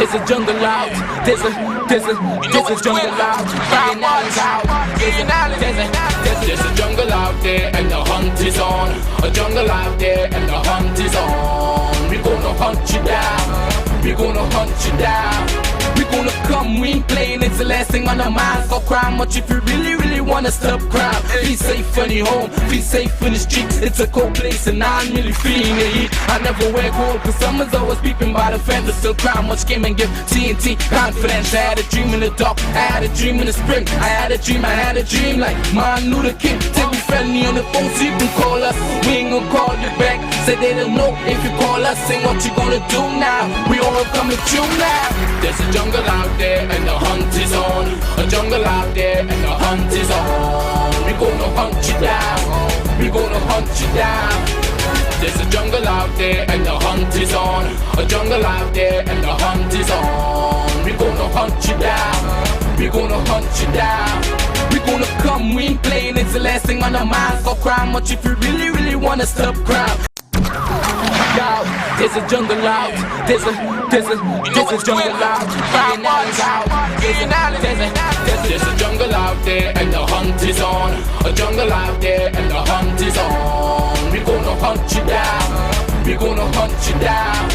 there's a jungle out. There's a jungle out. There's a jungle out there and the hunt is on. A jungle out there and the hunt is on. We gonna hunt you down. We gonna hunt you down. We gonna come, we ain't playing, it's the last thing on our minds. Stop crime much if you really wanna stop crime. Be safe in your home, be safe in the streets. It's a cold place and I'm really feeling the heat. I never wear gold cause someone's always peeping by the fence. Still crime much came and give TNT confidence. I had a dream in the dark, I had a dream in the spring. I had a dream like Martin Luther King. Tell me friendly on the phone so you can call us. We ain't gonna call you back. Say they don't know if you call us. Say what you gonna do now. We all coming through now. There's a jungle out there and the hunt is on. A jungle out there and the hunt is on. We gonna hunt you down. We gonna hunt you down. There's a jungle out there and the hunt is on. A jungle out there and the hunt is on. We gonna hunt you down. We gonna hunt you down. We gonna come, we ain't playing, it's the last thing on our minds. Stop crime much if you really wanna stop crime. There's a jungle out. There's a jungle out. There's a jungle out there and the hunt is on. A jungle out there and the hunt is on. We gonna hunt you down. We gonna hunt you down.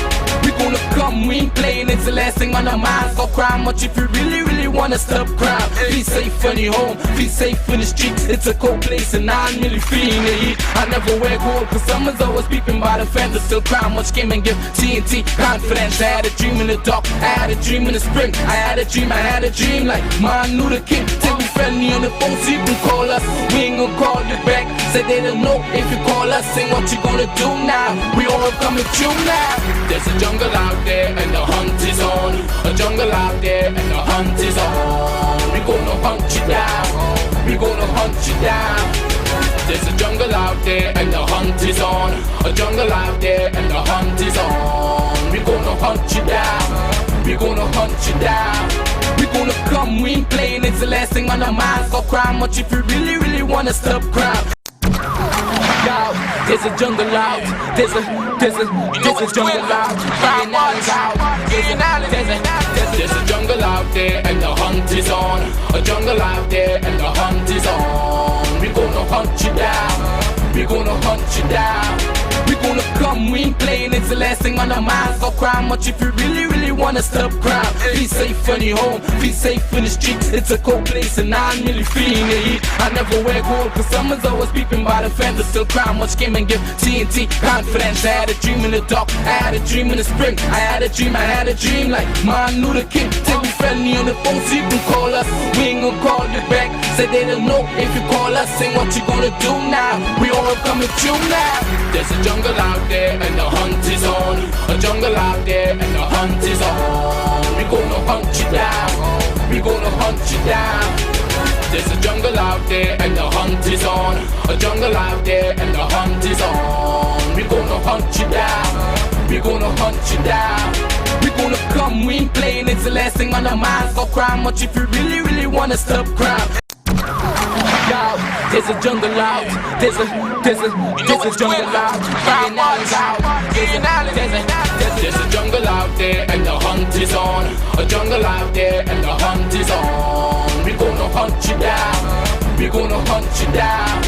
We gonna come, we ain't playing, it's the last thing on our minds. Stop crime much if you really wanna stop crime. Be safe in your home, be safe in the streets. It's a cold place and I'm really feeling the heat. I never wear gold cause someone's always peeping by the fence. Still crime much came and give TNT confidence. I had a dream in the dark, I had a dream in the spring. I had a dream like Martin Luther King. Tell me friendly on the phone so you can call us. We ain't gonna call you back. Say they don't know if you call us. Say what you gonna do now. We all coming through now. There's a jungle out there and the hunt is on. A jungle out there and the hunt is on. We gonna hunt you down. We gonna hunt you down. There's a jungle out there and the hunt is on. A jungle out there and the hunt is on. We gonna hunt you down. We gonna hunt you down. We gonna come, we ain't playing, it's the last thing on our minds. Stop crime much if you really wanna stop crime. There's a jungle out. There's a jungle out. There's a jungle out there and the hunt is on. A jungle out there and the hunt is on. We gonna hunt you down. We gonna hunt you down. We gonna come, we ain't playing, it's the last thing on our minds. Stop crime much if you really wanna stop crime. Be safe in your home, be safe in the streets. It's a cold place and I'm really feeling the heat. I never wear gold cause someone's always peeping by the fence. Still crime much came and give TNT confidence. I had a dream in the dark, I had a dream in the spring. I had a dream like Martin Luther King. Tell me friendly on the phone so you can call us. We ain't gonna call you back. Say they don't know if you call us. Say what you gonna do now. We all coming through now. There's a jungle out there and the hunt is on. A jungle out there and the hunt is on. We gonna hunt you down. We gonna hunt you down. There's a jungle out there and the hunt is on. A jungle out there and the hunt is on. We gonna hunt you down. We gonna hunt you down. We gonna come, we ain't playing, it's the last thing on our minds. Stop crime much if you really wanna stop crime. There's a jungle out. There's a jungle out. There's a jungle out there and the hunt is on. A jungle out there and the hunt is on. We gonna hunt you down. We gonna hunt you down.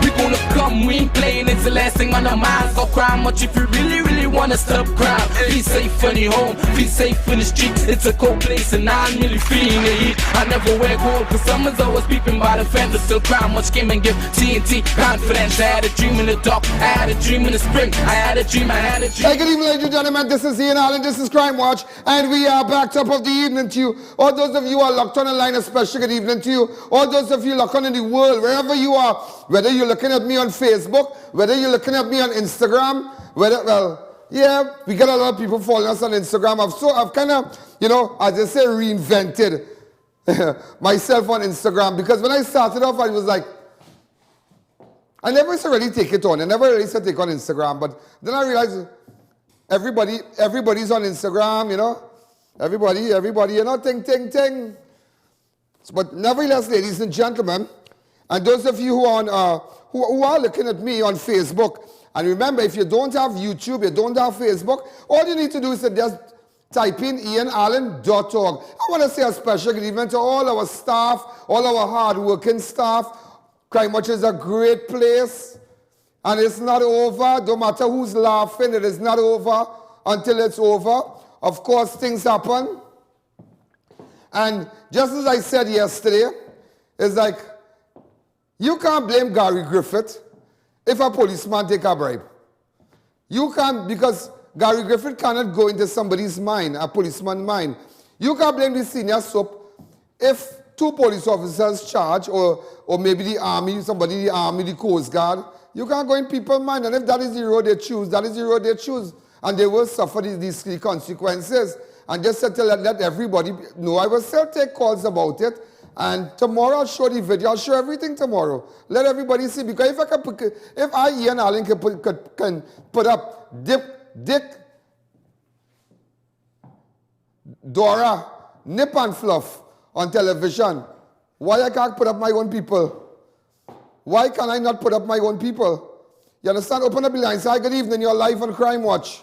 We gonna come, we ain't playing, it's the last thing on our minds. Stop crime much if you really wanna stop crime. Be safe in your home, be safe in the streets. It's a cold place and I'm really feeling the heat. I never wear gold cause someone's always peeping by the fence. Still crime much came and give TNT confidence. I had a dream in the dark, I had a dream in the spring. I had a dream. Hey, good evening ladies and gentlemen, this is I.A.N and this is Crime Watch. And we are back top of the evening to you. All those of you who are locked on the line, especially good evening to you. All those of you locked on in the world, wherever you are, whether you're looking at me on Facebook, whether you're looking at me on Instagram, whether, well, yeah, we got a lot of people following us on Instagram. I've kind of, you know, as I say, reinvented myself on Instagram, because when I started off, I was like, I never used to really take it on. I never really used to take on Instagram, but then I realized everybody's on Instagram, you know, everybody, you know, ting. But nevertheless, ladies and gentlemen, and those of you who are who are looking at me on Facebook, and remember, if you don't have YouTube, you don't have Facebook, all you need to do is to just type in ianallen.org. I want to say a special good evening to all our staff, all our hard-working staff. Crime Watch is a great place, and it's not over. Don't matter who's laughing, it is not over until it's over. Of course, things happen. And just as I said yesterday, it's like, you can't blame Gary Griffith if a policeman take a bribe. You can't, because Gary Griffith cannot go into somebody's mind, a policeman's mind. You can't blame the senior SUP if 2 police officers charge, or maybe the army, somebody in the army, the Coast Guard. You can't go in people's mind, and if that is the road they choose, that is the road they choose. And they will suffer these consequences. And just to let everybody know, I will still take calls about it. And tomorrow I'll show the video. I'll show everything tomorrow. Let everybody see. Because if I, Ian Allen, can put up Dick, Dora, Nip and Fluff on television, why I can't put up my own people? Why can I not put up my own people? You understand? Open up the line. Say, hi, good evening. You're live on Crime Watch.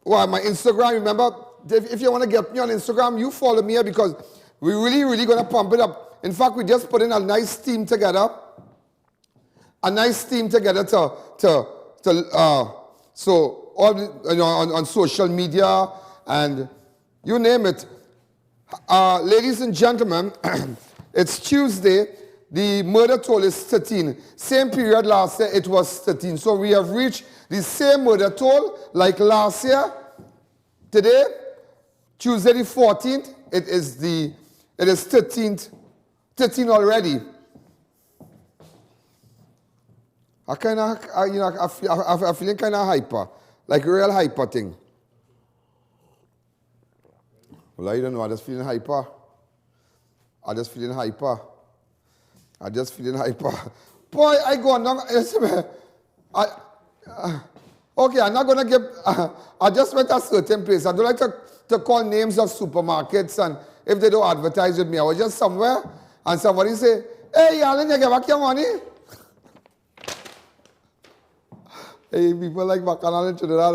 Well, my Instagram, remember, if you want to get me on Instagram, you follow me here because we're really going to pump it up. In fact, we just put in a nice team together. A nice team together so all on social media and you name it. Ladies and gentlemen, it's Tuesday. The murder toll is 13. Same period last year, it was 13. So we have reached the same murder toll like last year. Today, Tuesday the 14th, it is 13 already. I'm feeling kind of hyper, like a real hyper thing. Well, I don't know, I'm just feeling hyper. Boy, I go on. Okay, I'm not going to give... I just went to a certain place. I don't like to call names of supermarkets, and if they don't advertise with me, I was just somewhere, and somebody say, hey, Alan, you get back your money? Hey, people like Bacchanal and Trinidad.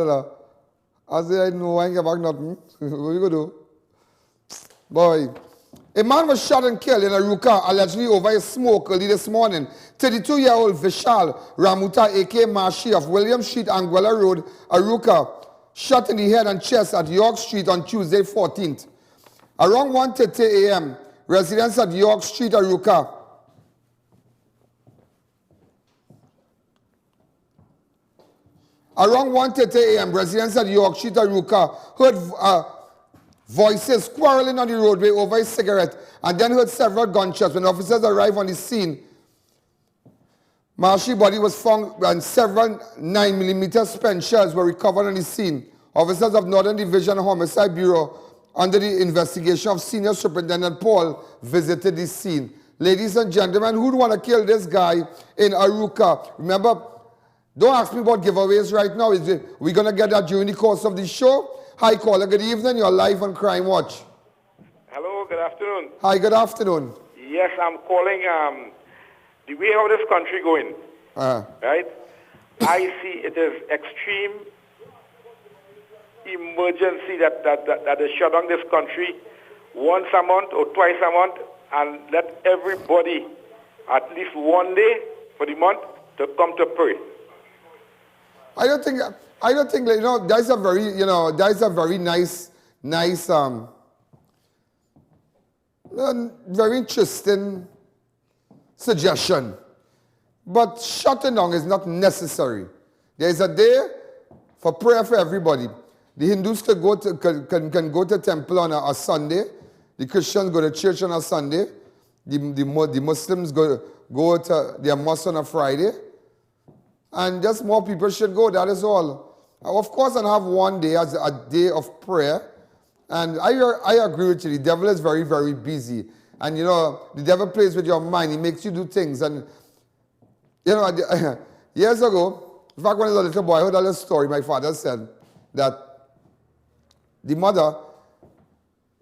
I say, no, I ain't get back nothing. What you going to do? Boy. A man was shot and killed in AROUCA, allegedly over a smoke early this morning. 32-year-old VISHAL RAMOUTAR, a.k.a. Marshy of William Street, Anguilla Road, AROUCA, shot in the head and chest at York Street on Tuesday 14th. Around 1:30 a.m., residents at York Street, AROUCA, heard voices quarreling on the roadway over a cigarette and then heard several gunshots. When officers arrived on the scene, Marshy's body was found and several 9mm spent shells were recovered on the scene. Officers of Northern Division Homicide Bureau, under the investigation of Senior Superintendent Paul, visited the scene. Ladies and gentlemen, who'd want to kill this guy in AROUCA? Remember, don't ask me about giveaways right now. We're going to get that during the course of the show. Hi, caller. Good evening. You're live on Crime Watch. Hello. Good afternoon. Hi. Good afternoon. Yes, I'm calling the way how this country going. Right? I see it is extreme emergency that is shut down this country once a month or twice a month, and let everybody at least one day for the month to come to pray. I don't think, that's a very nice, very interesting suggestion. But shutting down is not necessary. There is a day for prayer for everybody. The Hindus can go to temple on a Sunday. The Christians go to church on a Sunday. The Muslims go to their mosque on a Friday. And just more people should go, that is all. Of course, I have one day as a day of prayer. And I agree with you, the devil is very, very busy. And the devil plays with your mind, he makes you do things. And years ago, in fact, when I was a little boy, I heard a little story. My father said that the mother,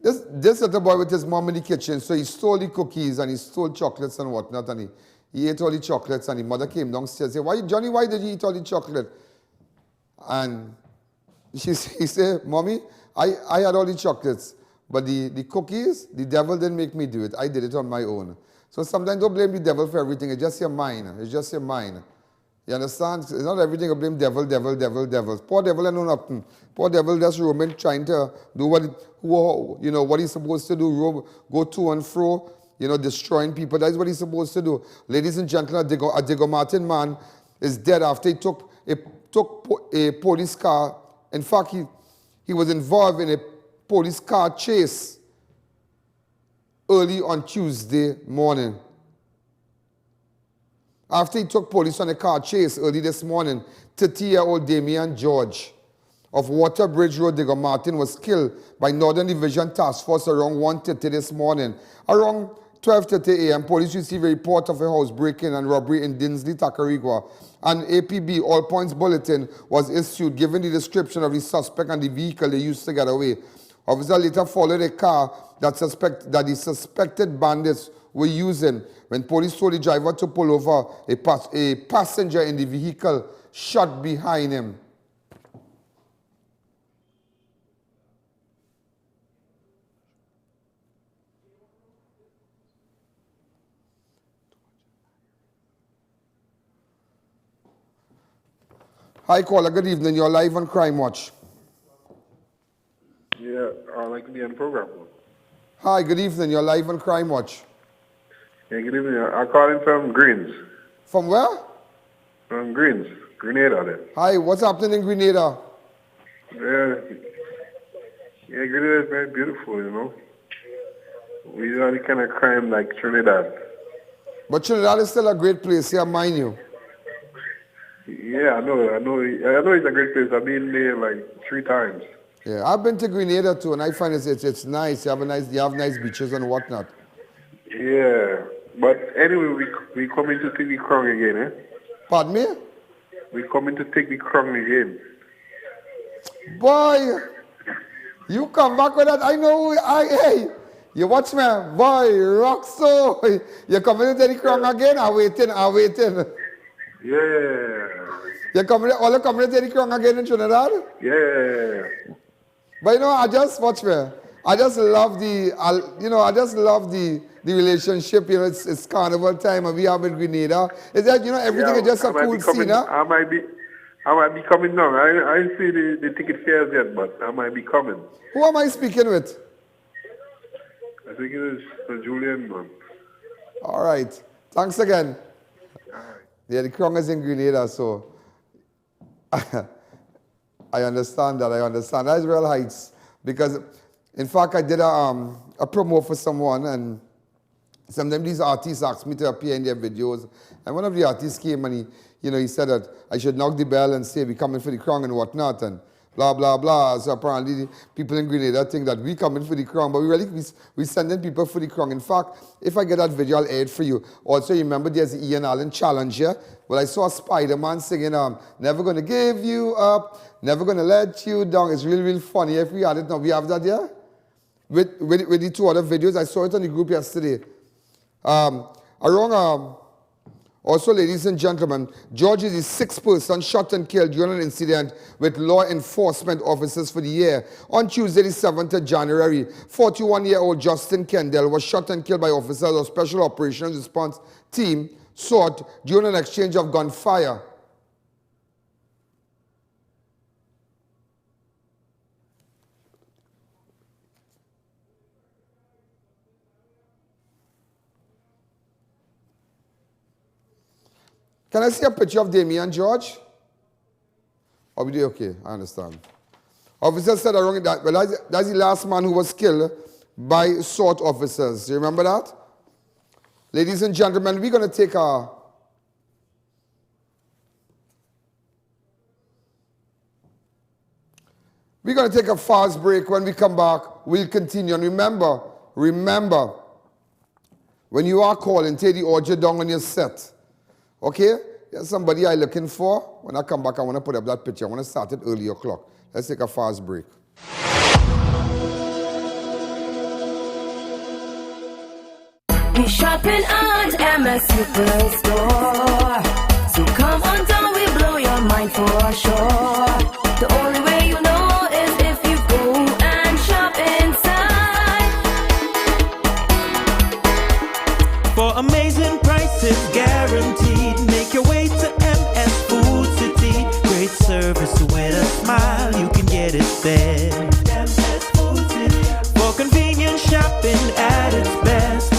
this little boy with his mom in the kitchen, so he stole the cookies and he stole chocolates and whatnot, and he ate all the chocolates, and the mother came downstairs and said, Johnny, why did you eat all the chocolate? And he said, Mommy, I had all the chocolates, but the cookies, the devil didn't make me do it. I did it on my own. So sometimes don't blame the devil for everything. It's just your mind. It's just your mind. You understand? It's not everything you blame devil. Poor devil, I know nothing. Poor devil just roaming, trying to do what he's supposed to do, go to and fro, destroying people. That's what he's supposed to do. Ladies and gentlemen, a Diego Martin man is dead after he took a police car. In fact, he was involved in a police car chase early on Tuesday morning. After he took police on a car chase early this morning, 30-year-old Damion George of Waterbridge Road, Diego Martin, was killed by Northern Division Task Force around 1:30 this morning. Around 12:30 a.m., police received a report of a house break-in and robbery in Dinsley, Tacarigua. An APB all points bulletin was issued giving the description of the suspect and the vehicle they used to get away. Officers later followed a car that the suspected bandits were using. When police told the driver to pull over, a passenger in the vehicle shot behind him. Hi, caller. Good evening. You're live on Crime Watch. Yeah, I'd like to be on the program. Hi, good evening. You're live on Crime Watch. Yeah, good evening. I'm calling from Greens. From where? From Greens, Grenada. Then. Hi, what's happening in Grenada? Yeah, Grenada is very beautiful, We don't have the kind of crime like Trinidad. But Trinidad is still a great place, yeah, mind you. Yeah, I know it's a great place. I've been there like 3 times. Yeah, I've been to Grenada too, and I find it's nice. You have nice beaches and whatnot. Yeah, but anyway, we coming to take the crown again, eh? Pardon me? We coming to take the crown again. Boy, you come back with that. I know. Hey, you watch me, boy. Rock so. You coming to take the crown again? I'm waiting. Yeah. You coming to take the crown again in Trinidad? Yeah. But I just watch me. I just love the relationship. It's carnival time and we have in Grenada. It's that everything is just a cool scene. I might be coming now. I didn't see the ticket fares yet, but I might be coming. Who am I speaking with? I think it is Julian, man. All right. Thanks again. All right. Yeah, the crown is in Grenada, so I understand that. That's Real Heights. Because, in fact, I did a promo for someone, and sometimes these artists ask me to appear in their videos. And one of the artists came and he said that I should knock the bell and say we're coming for the crown and whatnot, and blah, blah, blah. So apparently people in Grenada think that we coming for the crown, but we sending people for the crown. In fact, if I get that video, I'll air it for you. Also, you remember there's the I.A.N challenge here? Well, I saw Spider-Man singing, never gonna give you up, never gonna let you down. It's really, really funny. If we had it now, we have that here? With the 2 other videos. I saw it on the group yesterday. Also, ladies and gentlemen, George is the 6th person shot and killed during an incident with law enforcement officers for the year. On Tuesday, the 7th of January, 41-year-old Justin Kendall was shot and killed by officers of Special Operations Response Team, SWAT, during an exchange of gunfire. Can I see a picture of Damion George? Or we do okay, I understand. Officers said around that, well, that's the last man who was killed by SWAT officers. You remember that? Ladies and gentlemen, we're going to take a fast break. When we come back, we'll continue. And remember, when you are calling, take the audio down on your set. Okay? There's somebody I'm looking for. When I come back, I want to put up that picture. I want to start it early o'clock. Let's take a fast break. We shopping at MS Superstore. So come on down, we blow your mind for sure. The only way you know its best. For convenience shopping at its best.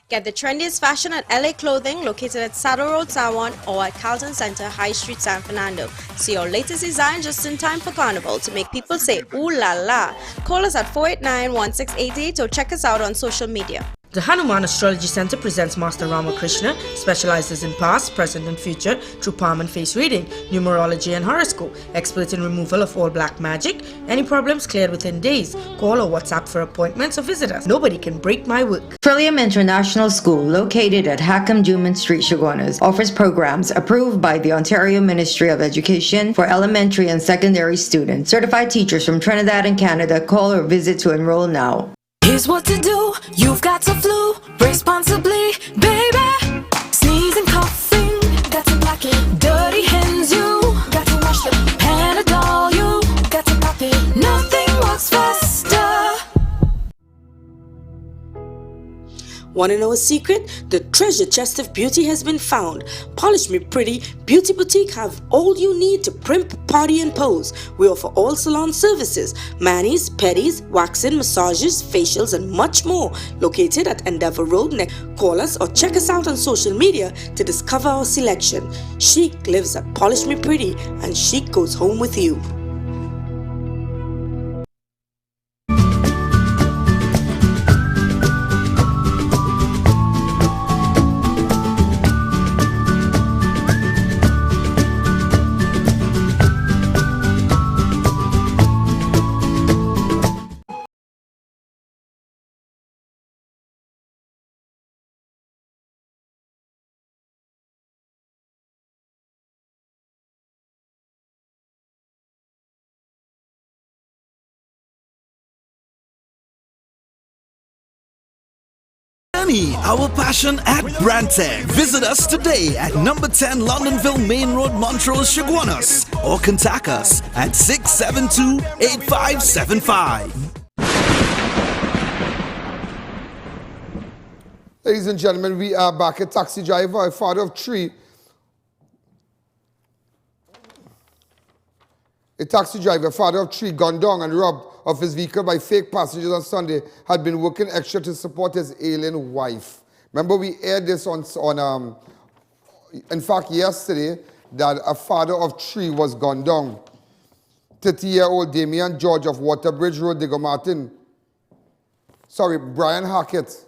Get the trendiest fashion at LA Clothing, located at Saddle Road, Sawan, or at Carlton Center, High Street, San Fernando. See your latest design just in time for Carnival to make people say ooh la la. Call us at 489-1688 or check us out on social media. The Hanuman Astrology Center presents Master Ramakrishna, specializes in past, present and future through palm and face reading, numerology and horoscope, expert in removal of all black magic, any problems cleared within days. Call or WhatsApp for appointments or visit us. Nobody can break my work. Trillium International School, located at Hackam Duman Street, Chaguanas, offers programs approved by the Ontario Ministry of Education for elementary and secondary students. Certified teachers from Trinidad and Canada. Call or visit to enroll now. Here's what to do. You've got the flu. Responsibly, baby. Sneezing, coughing. Got to block it. Dirty hands, you. Got to wash it. Panadol, you. Got to pop it. Nothing works faster. Want to know a secret? The treasure chest of beauty has been found. Polish Me Pretty Beauty Boutique have all you need to primp, party and pose. We offer all salon services, manis, pedis, waxing, massages, facials and much more. Located at Endeavour Road. Call us or check us out on social media to discover our selection. Chic lives at Polish Me Pretty and chic goes home with you. Our passion at Brandtech. Visit us today at number 10 Londonville Main Road, Montrose, Chaguanas, or contact us at 672-8575. Ladies and gentlemen, we are back. A taxi driver, a father of three. A taxi driver, father of three, gunned down and robbed of his vehicle by fake passengers on Sunday, had been working extra to support his ailing wife. Remember, we aired this on in fact, yesterday, that a father of three was gunned down. 30-year-old Damion George of Waterbridge Road, Digger Martin. Sorry, Brian Hackett.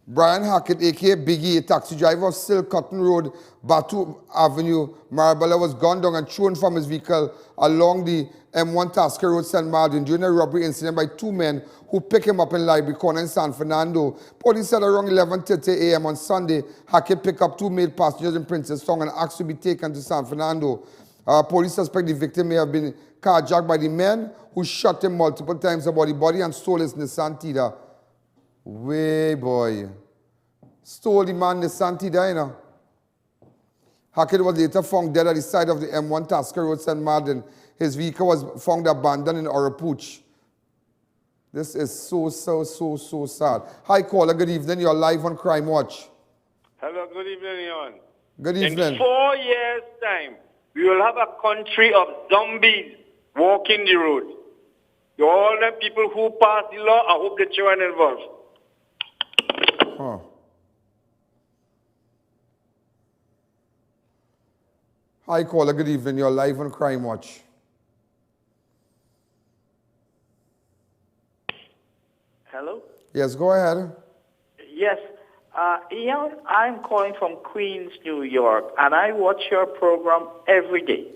Brian Hackett, a.k.a. Biggie, a taxi driver of Silk Cotton Road, Batu Avenue, Marabella, was gunned down and thrown from his vehicle along the M1 Tasker Road, St. Martin, during a robbery incident by two men who picked him up in Library Corner in San Fernando. Police said around 11:30 a.m. on Sunday, Hackett picked up two male passengers in Princess Town and asked to be taken to San Fernando. Police suspect the victim may have been carjacked by the men who shot him multiple times about the body and stole his Nissan Tida. Way boy. Stole the man Nissan Tida, you know. Hackett was later found dead at the side of the M1 Tasker Road, St. Martin. His vehicle was found abandoned in Oropouche. This is so sad. Hi, caller. Good evening. You're live on Crime Watch. Hello, good evening, Ian. Good evening. In 4 years' time, we will have a country of zombies walking the road. All the people who pass the law, I hope that you are involved. Huh. Hi, caller. Good evening. You're live on Crime Watch. Hello? Yes, go ahead. Yes. Ian, I'm calling from Queens, New York, and I watch your program every day.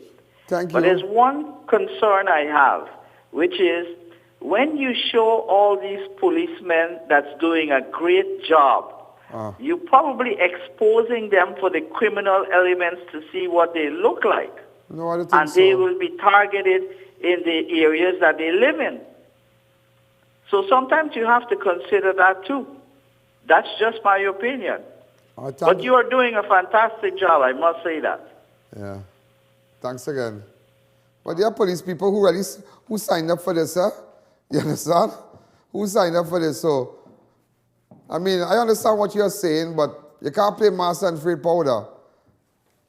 Thank you. But there's one concern I have, which is when you show all these policemen that's doing a great job, you're probably exposing them for the criminal elements to see what they look like. No, I don't think and so. they will be targeted in the areas that they live in. So sometimes you have to consider that too. That's just my opinion. But you are doing a fantastic job, I must say that. Yeah. Thanks again. But there are police people who signed up for this, huh? You understand? Who signed up for this? So, I mean, I understand what you're saying, but you can't play mass and free powder.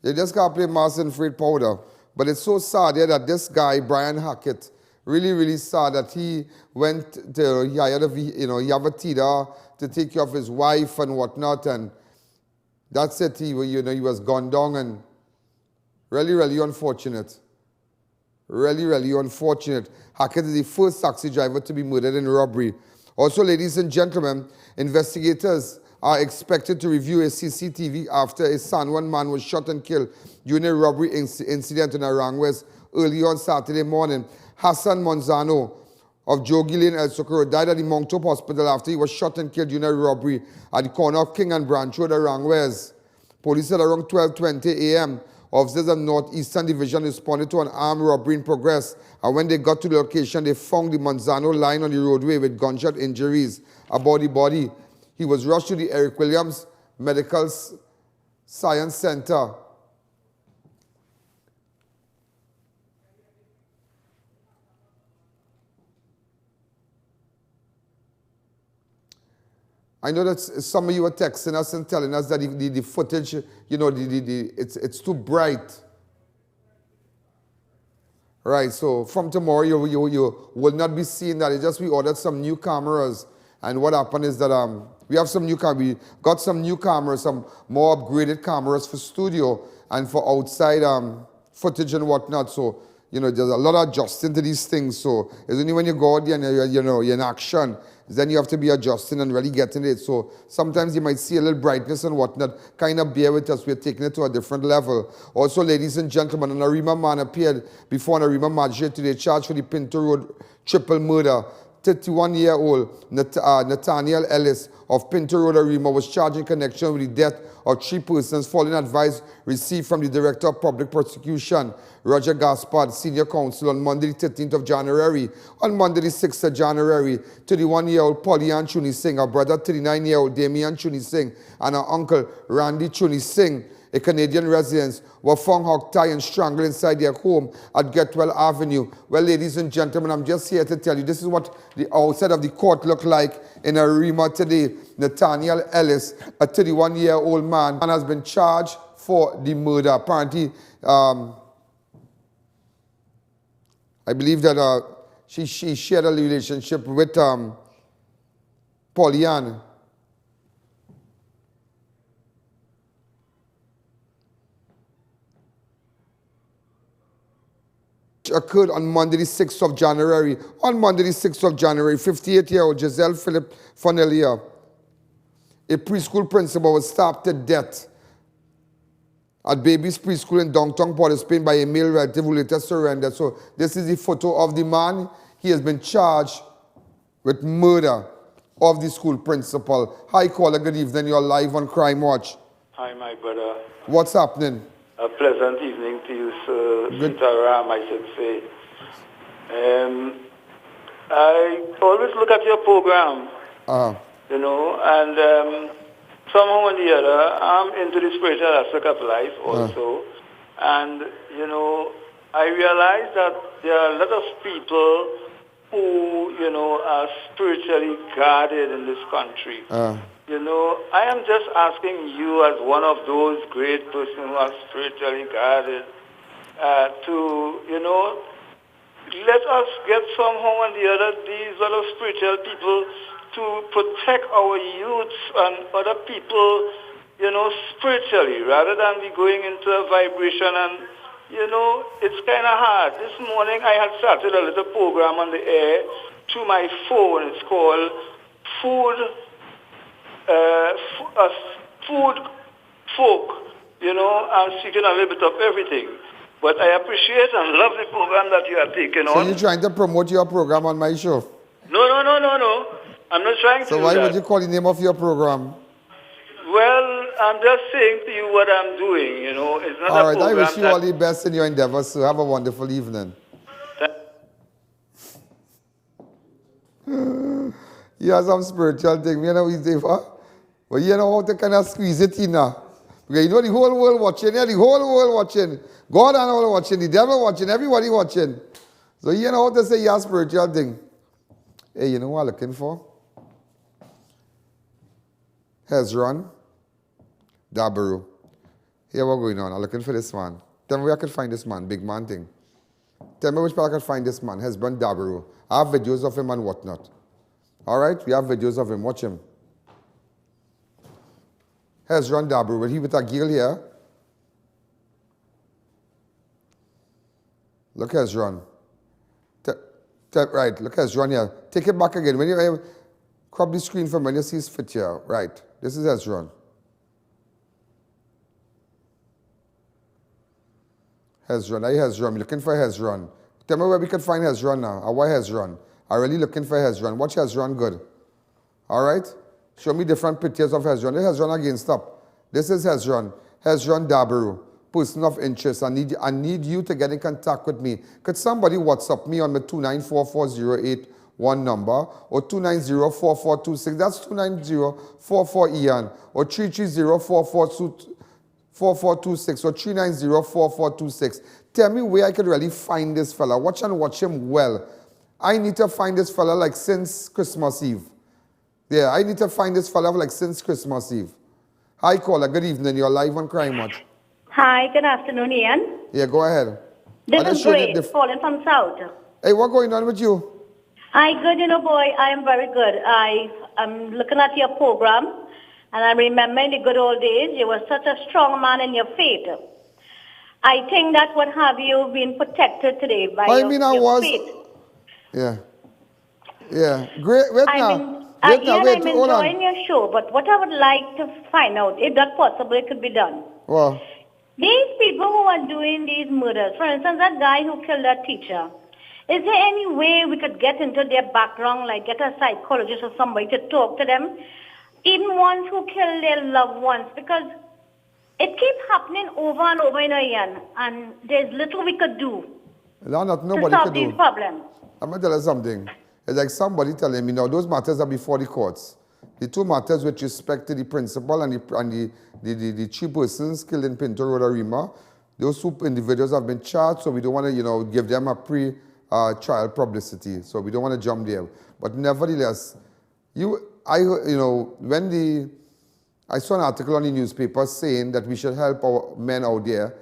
You just can't play mass and free powder. But it's so sad here that this guy, Brian Hackett, really, really sad that he went to, he hired a, he have a TIDA to take care of his wife and whatnot, and that's it. He was gone down, and really, really unfortunate. Really, really unfortunate. Hackett is the first taxi driver to be murdered in robbery. Also, ladies and gentlemen, investigators are expected to review a CCTV after a San Juan man was shot and killed during a robbery incident in Arang West early on Saturday morning. Hassan Monzano of Jogi Lane, El Socorro, died at the Mount Hope Hospital after he was shot and killed during a robbery at the corner of King and Branch Road, Arang West. Police said around 12:20 a.m., officers of Northeastern Division responded to an armed robbery in progress, and when they got to the location, they found the Monzano lying on the roadway with gunshot injuries about the body. He was rushed to the Eric Williams Medical Science Center. I know that some of you are texting us and telling us that the footage, it's too bright. Right, so from tomorrow you will not be seeing that. It's just we ordered some new cameras, and what happened is that we have some new cameras. We got some new cameras, some more upgraded cameras for studio and for outside footage and whatnot. So there's a lot of adjusting to these things. So it's only when you go out there and you're in action, then you have to be adjusting and really getting it. So sometimes you might see a little brightness and whatnot. Kind of bear with us. We're taking it to a different level. Also, ladies and gentlemen, an Arima man appeared before an Arima magistrate today charged for the Pinto Road triple murder. 31-year-old Nathaniel Ellis of Pinto Road, Arima, was charged in connection with the death of 3 persons following advice received from the Director of Public Prosecution, Roger Gaspard, Senior Counsel, on Monday the 13th of January. On Monday the 6th of January, 31-year-old Polyan Chuni Singh, her brother 39-year-old Damion Chuni Singh, and her uncle Randy Chuni Singh, a Canadian resident, were found hog-tied and strangled inside their home at Getwell Avenue. Well, ladies and gentlemen, I'm just here to tell you, this is what the outside of the court looked like in Arima today. Nathaniel Ellis, a 31-year-old man, and has been charged for the murder. Apparently, I believe that she shared a relationship with Polyan. Occurred on Monday the 6th of January. On Monday the 6th of January, 58-year-old Giselle Philip Fonelia, a preschool principal, was stabbed to death at Baby's Preschool in downtown Port of Spain by a male relative who later surrendered. So this is the photo of the man. He has been charged with murder of the school principal. Hi, caller, good evening. You're live on Crime Watch. Hi, my brother. What's happening? A pleasant evening to you, sir. Sitaram, I should say. I always look at your program, and somehow or the other, I'm into the spiritual aspect of life also. And, I realize that there are a lot of people who, are spiritually guarded in this country. I am just asking you as one of those great persons who are spiritually guarded to, let us get somehow and the other these other spiritual people to protect our youths and other people, spiritually, rather than be going into a vibration. And, it's kind of hard. This morning I had started a little program on the air through my phone. It's called Food Folk, I'm speaking a little bit of everything. But I appreciate and love the program that you are taking on. So you're trying to promote your program on my show? No. I'm not trying to do that. So why would you call the name of your program? Well, I'm just saying to you what I'm doing, you know. It's not All a right, I program wish you all the best in your endeavors, so have a wonderful evening. You have some spiritual thing, you know what you say, what? But you know how to kind of squeeze it in now. Because you know the whole world watching, yeah, the whole world watching. God and all watching, the devil watching, everybody watching. So you know how to say your spiritual thing. Hey, you know what I'm looking for? Hezron, Dabaru. Here what's going on. I'm looking for this man. Tell me where I can find this man, big man thing. Tell me which part I can find this man, Hezron Dabaru. I have videos of him and whatnot. All right, we have videos of him. Watch him. Hezron Dabaru. But he with a girl here. Look, Hezron. Right, look, Hezron here. Take it back again. When you crop the screen from when you see his fit here. Right, this is Hezron. Hezron, Hezron. I'm looking for Hezron. Tell me where we can find Hezron now. Or why Hezron? I'm really looking for Hezron. Watch Hezron good. All right? Show me different pictures of Hezron. This Hezron again, stop. This is Hezron. Hezron Dabaru. Person of interest. I need you to get in contact with me. Could somebody WhatsApp me on my 2944081 number or 2904426. That's 29044 E.A.N. or 3304426 or 3904426. Tell me where I could really find this fella. Watch him well. I need to find this fella like since Christmas Eve. Yeah, I need to find this fella like since Christmas Eve. Hi, caller. Good evening. You're live on Crime Watch. Hi, good afternoon, Ian. Yeah, go ahead. This is Grace, calling from South. Hey, what's going on with you? Hi, good, boy. I am very good. I'm looking at your program, and I remember in the good old days, you were such a strong man in your faith. I think that's what have you been protected today by your faith. Yeah. Yeah. Great. I'm enjoying your show, but what I would like to find out, if that possible, it could be done. Well, these people who are doing these murders, for instance, that guy who killed that teacher, is there any way we could get into their background, like get a psychologist or somebody to talk to them, even ones who kill their loved ones? Because it keeps happening over and over in Ian, and there's little we could do to solve these problems. I'm going to tell you something. It's like somebody telling me, now those matters are before the courts. The two matters with respect to the principal and the three persons killed in Pinto Road, Arima, those two individuals have been charged, so we don't want to, give them a pre-trial publicity. So we don't want to jump there. But nevertheless, I saw an article on the newspaper saying that we should help our men out there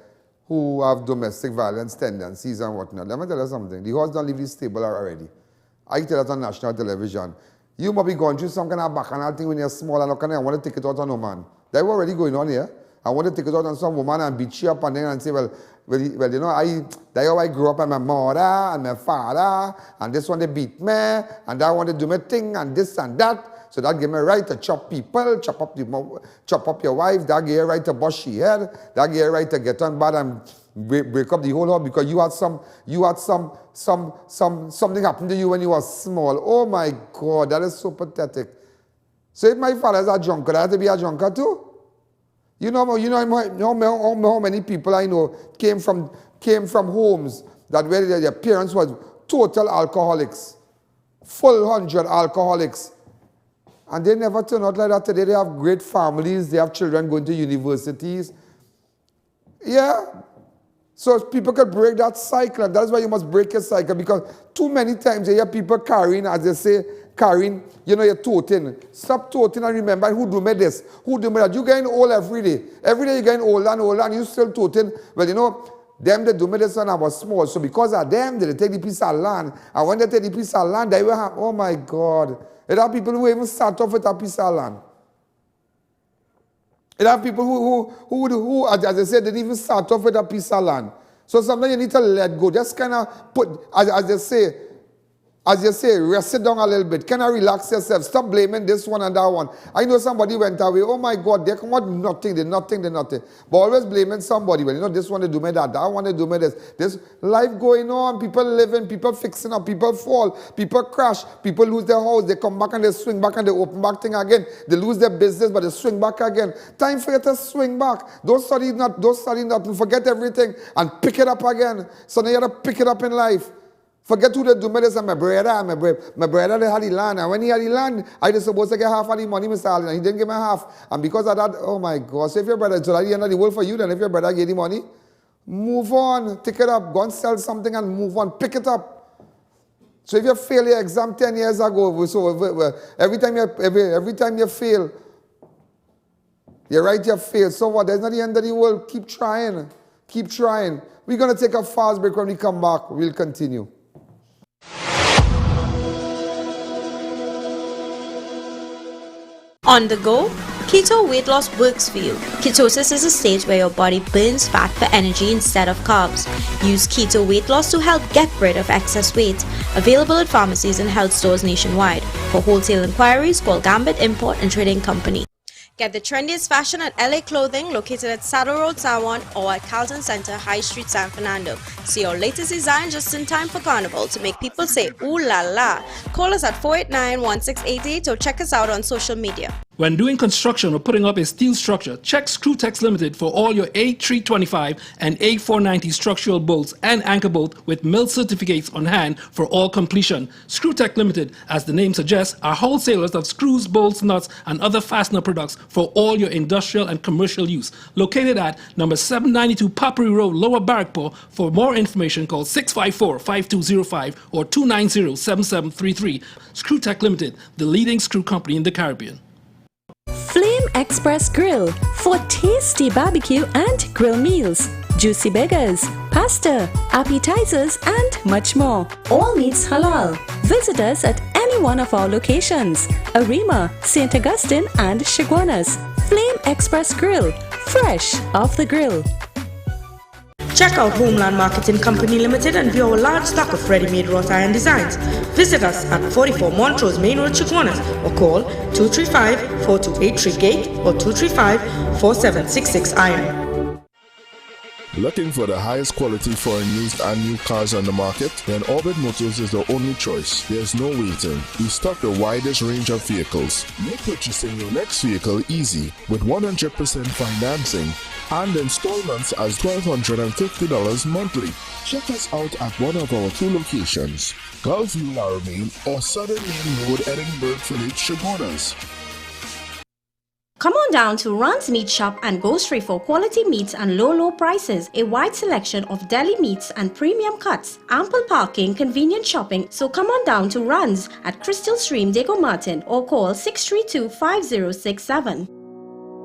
who have domestic violence tendencies and whatnot. Let me tell you something. The horse don't leave the stable already. I tell that on national television. You might be going through some kind of bacchanal thing when you're small and I want to take it out on a man. That's already going on here. I want to take it out on some woman and beat you up and then and say, that's how I grew up and my mother and my father and this one they beat me and that one they do my thing and this and that. So that give me right to chop people, chop up your wife, that give you right to bust she head, that give you right to get on bad and break up the whole house because something happened to you when you were small. Oh my God, that is so pathetic. So if my father is a drunkard, I have to be a drunkard too. You know how many people I know came from homes that where their parents were total alcoholics, full 100 alcoholics. And they never turn out like that today. They have great families. They have children going to universities. Yeah. So people can break that cycle. And that's why you must break your cycle. Because too many times you hear people carrying, as they say, you're toting. Stop toting and remember who do me this, who do me that. You're getting old every day. Every day you're getting older and older and you're still toting. Well, them they do me this when I was small. So because of them, they take the piece of land. And when they take the piece of land, they will have, oh my God. There are people who even start off with a piece of land. There are people who, as I said, they didn't even start off with a piece of land. So sometimes you need to let go. Just kind of put, as they say, As you say, rest it down a little bit. Can I relax yourself? Stop blaming this one and that one. I know somebody went away. Oh my God, they come out nothing, they nothing. But always blaming somebody. Well, you know, this one to do me that one to do me this. This life going on, people living, people fixing up, people fall, people crash, people lose their house, they come back and they swing back and they open back thing again. They lose their business, but they swing back again. Time for you to swing back. Don't study nothing, forget everything and pick it up again. So now you have to pick it up in life. Forget who they do me this and my brother. My brother they had the land. And when he had the land, I was supposed to get half of the money, Mr. Allen. And he didn't give me half. And because of that, oh my God. So if your brother, so at the end of the world for you, then if your brother gave the money, move on. Take it up. Go and sell something and move on. Pick it up. So if you fail your exam 10 years ago, so every time you fail, you write you fail. So what? That's not the end of the world. Keep trying. Keep trying. We're going to take a fast break. When we come back, we'll continue. On the go, keto weight loss works for you. Ketosis is a state where your body burns fat for energy instead of carbs. Use keto weight loss to help get rid of excess weight. Available at pharmacies and health stores nationwide. For wholesale inquiries, call Gambit Import and Trading Company. Get the trendiest fashion at LA Clothing, located at Saddle Road, Sawan, or at Carlton Center, High Street, San Fernando. See your latest design just in time for Carnival to make people say ooh la la. Call us at 489-1688 or check us out on social media. When doing construction or putting up a steel structure, check Screwtex Limited for all your A325 and A490 structural bolts and anchor bolt with mill certificates on hand for all completion. Screwtex Limited, as the name suggests, are wholesalers of screws, bolts, nuts, and other fastener products for all your industrial and commercial use. Located at number 792 Papri Road, Lower Barrackpore. For more information, call 654-5205 or 290-7733. Screwtex Limited, the leading screw company in the Caribbean. Flame Express Grill for tasty barbecue and grill meals, juicy burgers, pasta, appetizers, and much more. All meats halal. Visit us at any one of our locations: Arima, St. Augustine, and Chaguanas. Flame Express Grill, fresh off the grill. Check out Homeland Marketing Company Limited and view our large stock of ready-made wrought iron designs. Visit us at 44 Montrose Main Road, Chaguanas, or call 235-4283-GATE or 235-4766-IRON. Looking for the highest quality foreign used and new cars on the market? Then Orbit Motors is the only choice. There's no waiting. We stock the widest range of vehicles. Make purchasing your next vehicle easy with 100% financing and installments as $1,250 monthly. Check us out at one of our two locations, Gulfview, Laramie, or Southern Main Road, Edinburgh Village, Chaguanas. Come on down to Run's Meat Shop and go straight for quality meats and low prices. A wide selection of deli meats and premium cuts. Ample parking, convenient shopping. So come on down to Run's at Crystal Stream, Dago Martin, or call 632-5067.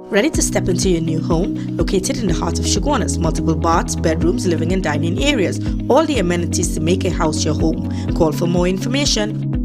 Ready to step into your new home? Located in the heart of Chaguanas, multiple baths, bedrooms, living and dining areas. All the amenities to make a house your home. Call for more information.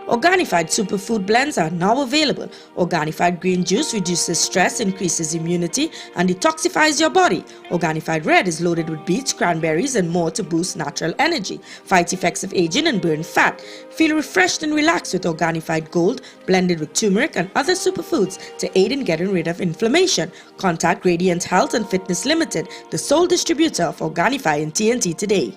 Organified superfood blends are now available. Organified green juice reduces stress, increases immunity, and detoxifies your body. Organified red is loaded with beets, cranberries, and more to boost natural energy, fight effects of aging, and burn fat. Feel refreshed and relaxed with Organified gold, blended with turmeric and other superfoods to aid in getting rid of inflammation. Contact Radiant Health and Fitness Limited, the sole distributor of Organifi in TNT today.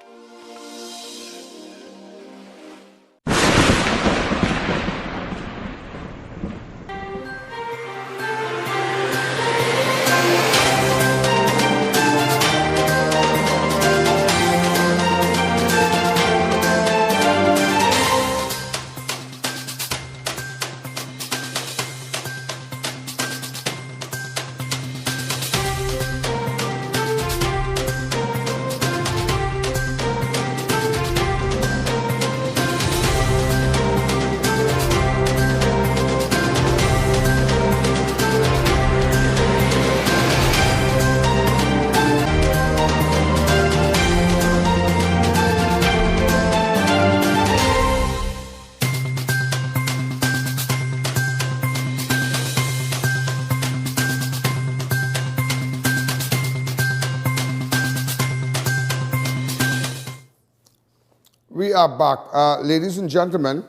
we are back. Ladies and gentlemen,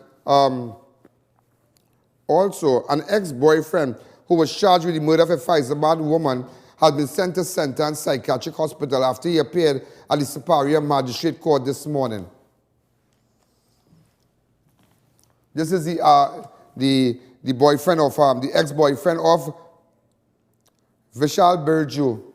also an ex-boyfriend who was charged with the murder of a Faizabad woman has been sent to Center and Psychiatric Hospital after he appeared at the Superior Magistrate Court this morning. This is the boyfriend of, the ex-boyfriend of Vishal Burju.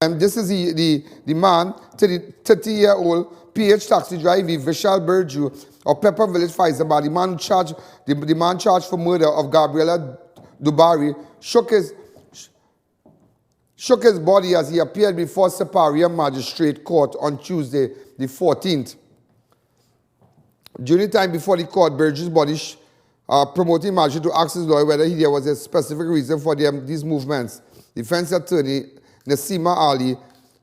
And this is the man, 30-year-old PH taxi driver, Vishal Burju of Pepper Village, Faizabad. The man charged for murder of Gabriela Dubari shook his body as he appeared before Superior Magistrate Court on Tuesday, the 14th. During the time before the court, Burju's body promoting magistrate to ask his lawyer whether there was a specific reason for these movements. Defense attorney Nasima Ali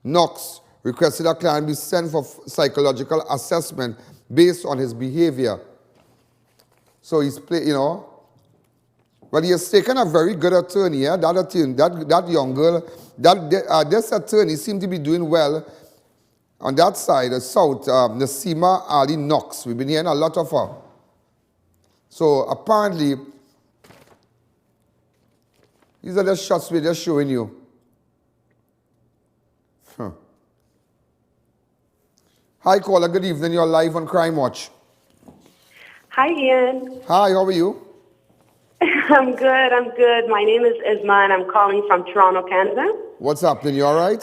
Knox requested a client be sent for psychological assessment based on his behavior. So he's but he has taken a very good attorney. Yeah? That young girl, this attorney seemed to be doing well on that side, the south. Nasima Ali Knox. We've been hearing a lot of her. So apparently, these are the shots we're just showing you. Hi, caller. Good evening. You're live on Crime Watch. Hi, Ian. Hi, how are you? I'm good. My name is Isma, and I'm calling from Toronto, Canada. What's happening? You all right?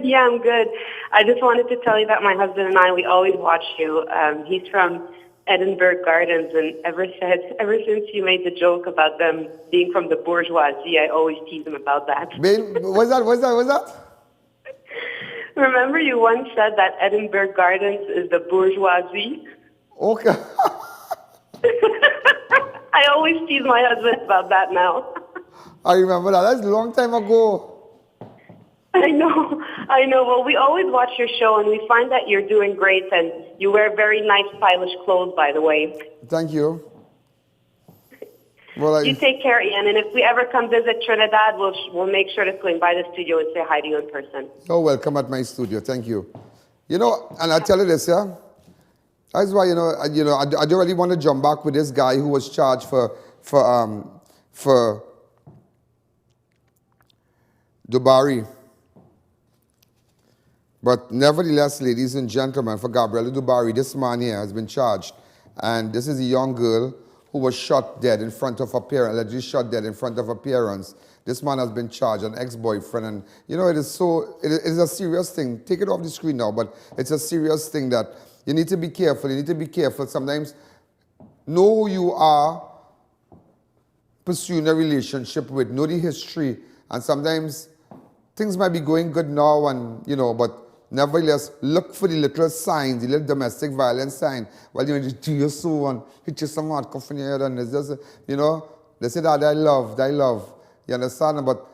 Yeah, I'm good. I just wanted to tell you that my husband and I, we always watch you. He's from Edinburgh Gardens, and ever since you made the joke about them being from the bourgeoisie, I always tease him about that. What's that? Remember you once said that Edinburgh Gardens is the bourgeoisie? Okay. I always tease my husband about that now. I remember that. That's a long time ago. I know. Well, we always watch your show, and we find that you're doing great, and you wear very nice, stylish clothes, by the way. Thank you. Well, you take care, Ian, and if we ever come visit Trinidad, we'll make sure to swing by the studio and say hi to you in person. You're welcome at my studio. Thank you. And I tell you this, yeah? That's why, I don't really want to jump back with this guy who was charged for Dubari. But nevertheless, ladies and gentlemen, for Gabriela Dubari, this man here has been charged. And this is a young girl who was shot dead in front of her parents, allegedly shot dead in front of her parents. This man has been charged, an ex-boyfriend. And, it is a serious thing. Take it off the screen now, but it's a serious thing that you need to be careful. You need to be careful. Sometimes know who you are pursuing a relationship with, know the history. And sometimes things might be going good now, and but nevertheless, look for the little signs, the little domestic violence sign. Well, just do your so and hit you some hard cuff in your head, and it's just, they say that I love. You understand? But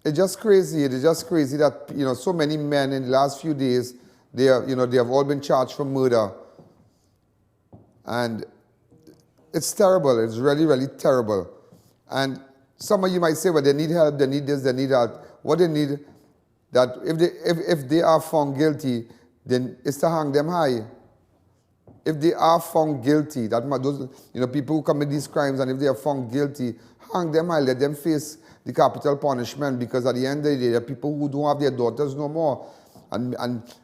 it's just crazy. It's just crazy that so many men in the last few days, they have all been charged for murder, and it's terrible. It's really, really terrible. And some of you might say, well, they need help, they need this, they need that. What they need, that if they are found guilty, then it's to hang them high. If they are found guilty, those people who commit these crimes, and if they are found guilty, hang them high, let them face the capital punishment, because at the end of the day, there are people who don't have their daughters no more. And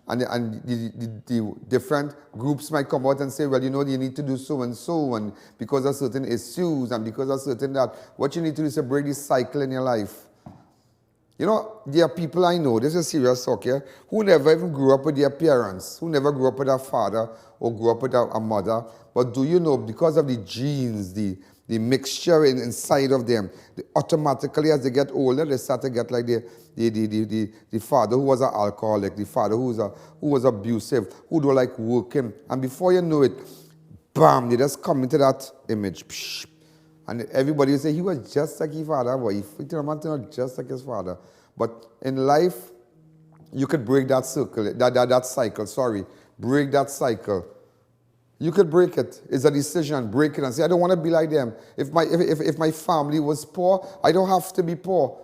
the different groups might come out and say, well, you need to do so and so, and because of certain issues, and because of certain that, what you need to do is to break this cycle in your life. You know, there are people I know, this is serious talk here, who never even grew up with their parents, who never grew up with a father or grew up with a mother. But do you know, because of the genes, the mixture inside of them, automatically as they get older, they start to get like the father who was an alcoholic, the father who was abusive, who don't like working. And before you know it, bam, they just come into that image. Psh, and everybody will say, he was just like his father, boy. He was just like his father. But in life, you could break that circle, that cycle, sorry. Break that cycle. You could break it. It's a decision. Break it and say, I don't want to be like them. If my family was poor, I don't have to be poor.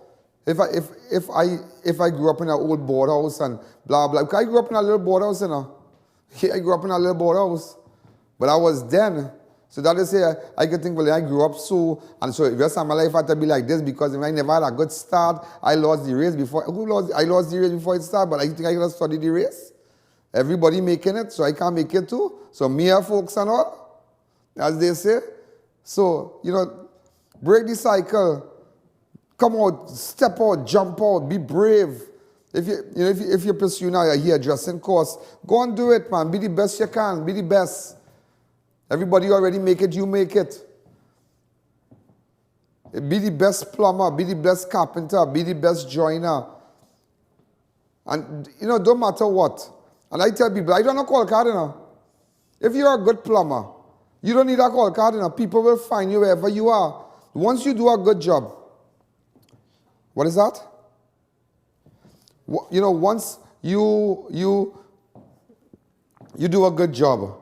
If I grew up in an old board house and blah, blah. I grew up in a little board house, you know. I grew up in a little board house. But I was then. So that is say, I could think, well, I grew up so, and so the rest of my life had to be like this because if I never had a good start, I lost the race before. I lost the race before it started, but I think I could have studied the race. Everybody making it, so I can't make it too. So me and folks and all, as they say. So, you know, break the cycle. Come out, step out, jump out, be brave. If you pursue now a hairdressing course, go and do it, man. Be the best you can. Be the best. Everybody already make it, you make it. Be the best plumber, be the best carpenter, be the best joiner. And, you know, don't matter what. And I tell people, I don't know call card, you know. If you're a good plumber, you don't need a call card, you know. People will find you wherever you are. Once you do a good job. What is that? You know, once you do a good job,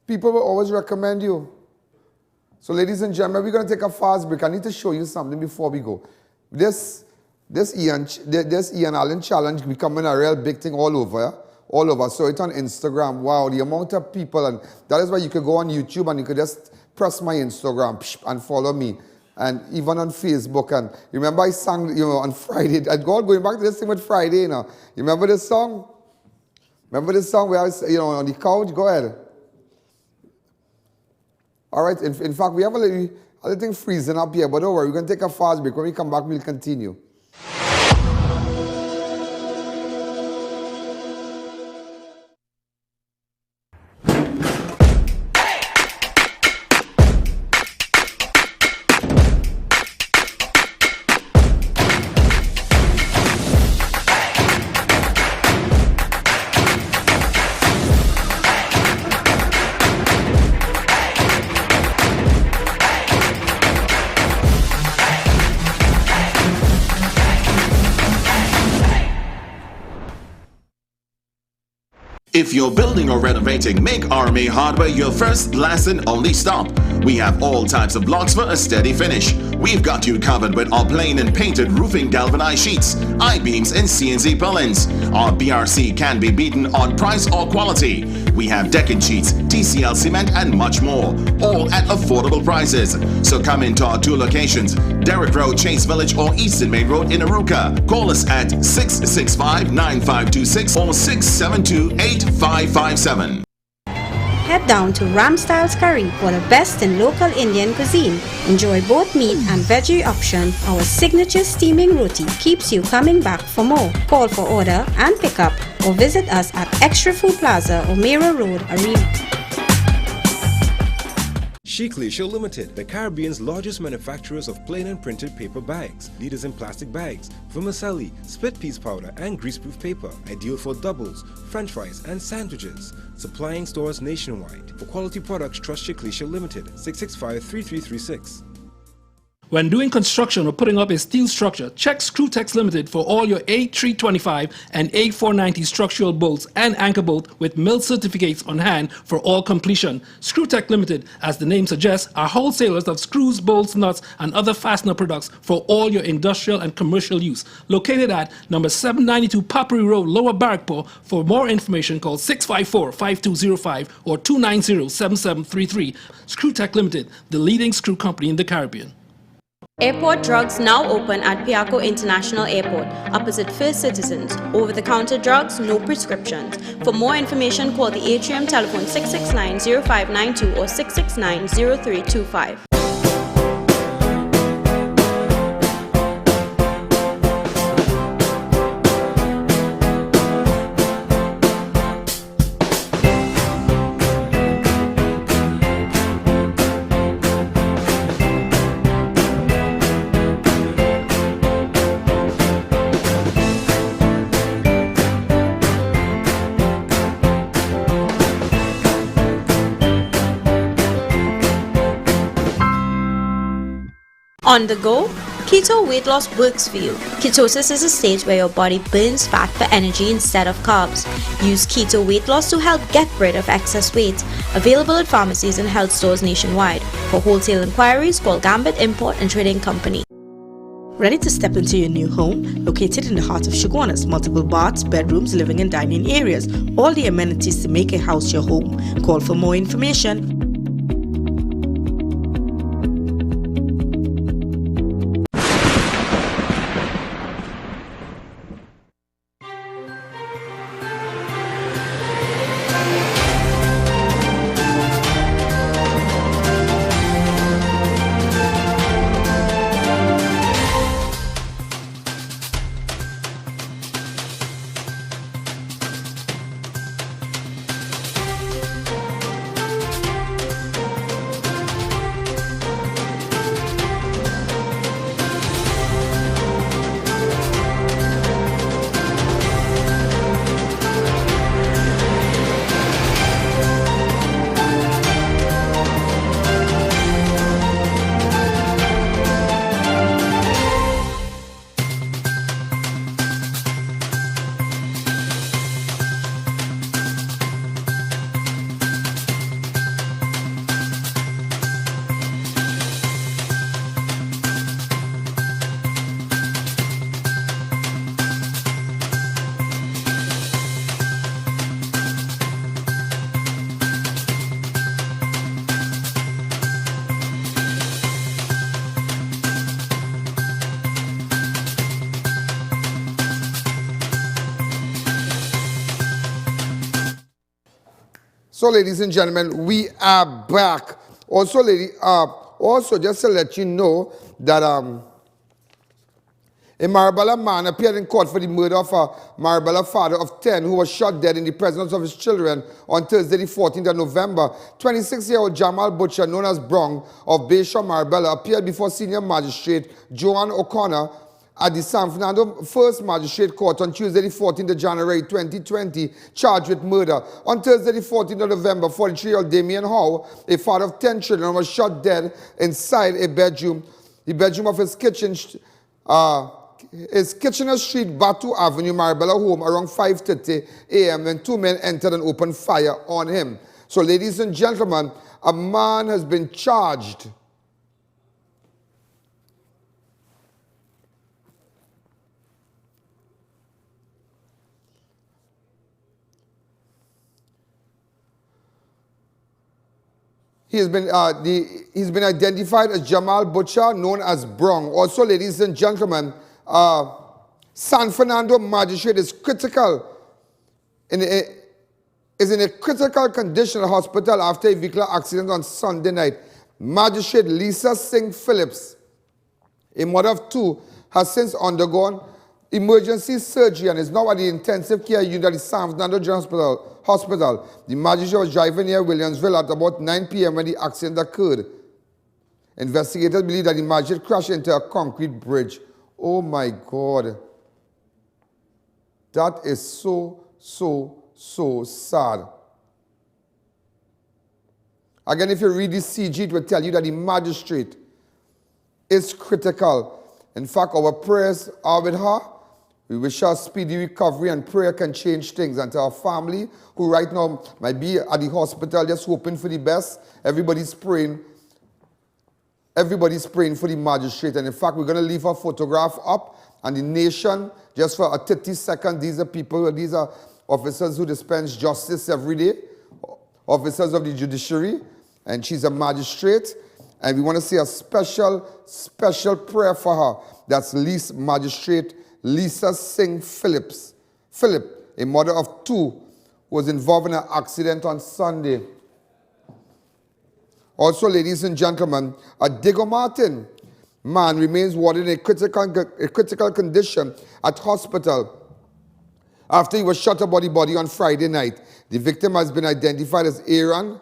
people will always recommend you. So ladies and gentlemen, we're going to take a fast break. I need to show you something before we go. This I.A.N challenge becoming a real big thing all over. So it's on Instagram. Wow, the amount of people. And that is why you could go on YouTube and you could just press my Instagram and follow me. And even on Facebook. And remember I sang, you know, on Friday. And going back to this thing with Friday, you know. You remember this song? Remember this song where I was, you know, on the couch? Go ahead. All right, in fact, we have a little thing freezing up here, but don't worry, we're going to take a fast break. When we come back, we'll continue. If you're building or renovating, make RMA Hardware your first, last and only stop. We have all types of blocks for a steady finish. We've got you covered with our plain and painted roofing galvanized sheets, I-beams and CNC purlins. Our BRC can be beaten on price or quality. We have decking sheets, TCL cement and much more, all at affordable prices. So come into our two locations, Derrick Road, Chase Village or Eastern Main Road in AROUCA. Call us at 665-9526 or 672-8557. Head down to Ram Styles Curry for the best in local Indian cuisine. Enjoy both meat and veggie option. Our signature steaming roti keeps you coming back for more. Call for order and pick up or visit us at Extra Food Plaza, O'Meara Road, REVED. Sheikleisha Limited, the Caribbean's largest manufacturers of plain and printed paper bags, leaders in plastic bags, vermicelli, split piece powder and greaseproof paper, ideal for doubles, french fries and sandwiches. Supplying stores nationwide. For quality products, trust Sheikleisha Limited, 665-3336. When doing construction or putting up a steel structure, check Screwtex Limited for all your A325 and A490 structural bolts and anchor bolt with mill certificates on hand for all completion. Screwtex Limited, as the name suggests, are wholesalers of screws, bolts, nuts, and other fastener products for all your industrial and commercial use. Located at number 792 Papri Road, Lower Barrackpore. For more information, call 654-5205 or 290-7733. Screwtex Limited, the leading screw company in the Caribbean. Airport drugs now open at Piarco International Airport, opposite First Citizens. Over-the-counter drugs, no prescriptions. For more information, call the atrium telephone 669-0592 or 669-0325. On the go, keto weight loss works for you. Ketosis is a state where your body burns fat for energy instead of carbs. Use keto weight loss to help get rid of excess weight. Available at pharmacies and health stores nationwide. For wholesale inquiries, call Gambit Import and Trading Company. Ready to step into your new home? Located in the heart of Chaguanas, multiple baths, bedrooms, living and dining areas. All the amenities to make a house your home. Call for more information. So, ladies and gentlemen, we are back. Also, just to let you know that a Marabella man appeared in court for the murder of a Marabella father of 10 who was shot dead in the presence of his children on Thursday, the 14th of November. 26-year-old Jamal Butcher, known as Brong, of Bayshore, Marabella, appeared before Senior Magistrate Joanne O'Connor at the San Fernando First Magistrate Court on Tuesday, the 14th of January 2020, charged with murder. On Thursday, the 14th of November, 43-year-old Damion Howe, a father of 10 children, was shot dead inside a bedroom, the bedroom of his Kitchener Street, Batu Avenue, Marabella home around 5:30 a.m. when two men entered and opened fire on him. So, ladies and gentlemen, a man has been charged. He's been identified as Jamal Butcher, known as Brong. Also, ladies and gentlemen, San Fernando magistrate is in a critical condition at hospital after a vehicular accident on Sunday night. Magistrate Lisa Singh Phillips, a mother of two, has since undergone emergency surgery and is now at the intensive care unit at the San Fernando General Hospital. The magistrate was driving near Williamsville at about 9 p.m. when the accident occurred. Investigators believe that the magistrate crashed into a concrete bridge. Oh my God. That is so sad. Again, if you read the CG, it will tell you that the magistrate is critical. In fact, our prayers are with her. We wish her speedy recovery, and prayer can change things. And to our family, who right now might be at the hospital just hoping for the best, everybody's praying. Everybody's praying for the magistrate. And in fact, we're going to leave her photograph up, and the nation, just for a 30 seconds, these are officers who dispense justice every day, officers of the judiciary, and she's a magistrate. And we want to say a special prayer for her. That's Magistrate Lisa Singh Philip, a mother of two, was involved in an accident on Sunday. Also, ladies and gentlemen, a Diego Martin man remains warded in a critical condition at hospital after he was shot about the body on Friday night. The victim has been identified as A.N.